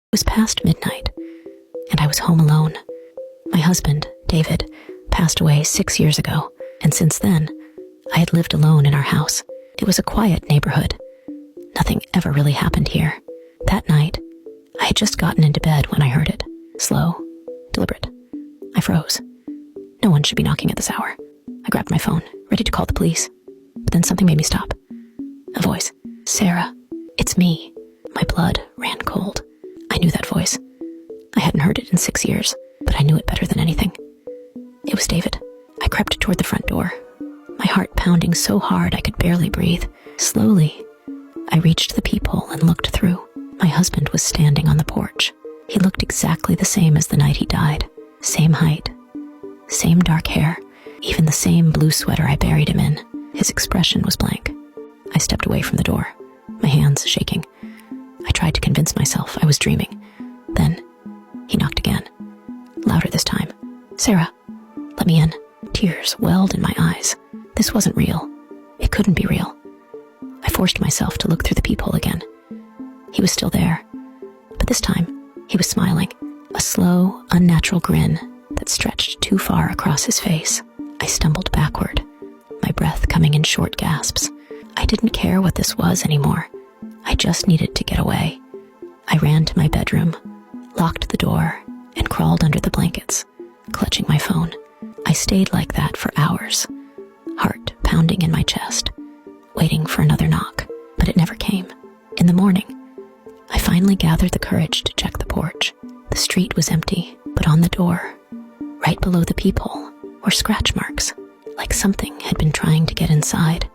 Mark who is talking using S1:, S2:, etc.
S1: It was past midnight, and I was home alone. My husband, David, passed away 6 years ago, and since then, I had lived alone in our house. It was a quiet neighborhood. Nothing ever really happened here. That night, I had just gotten into bed when I heard it. Slow, deliberate. I froze. No one should be knocking at this hour. I grabbed my phone, ready to call the police. But then something made me stop. A voice. "Sarah, it's me." My blood ran cold. I knew that voice. I hadn't heard it in 6 years, but I knew it better than anything. It was David. I crept toward the front door, my heart pounding so hard I could barely breathe. Slowly, I reached the peephole and looked through. My husband was standing on the porch. He looked exactly the same as the night he died. Same height, same dark hair, even the same blue sweater I buried him in. His expression was blank. I stepped away from the door, my hands shaking. I tried to convince myself I was dreaming. Then, he knocked again, louder this time. "Sarah, let me in." Tears welled in my eyes. This wasn't real. It couldn't be real. I forced myself to look through the peephole again. He was still there, but this time, he was smiling, a slow, unnatural grin that stretched too far across his face. I stumbled backward, my breath coming in short gasps. I didn't care what this was anymore. I just needed to get away. I ran to my bedroom, locked the door, and crawled under the blankets, clutching my phone. I stayed like that for hours, heart pounding in my chest, waiting for another knock, but it never came. In the morning, I finally gathered the courage to check the porch. The street was empty, but on the door, right below the peephole, were scratch marks, like something had been trying to get inside.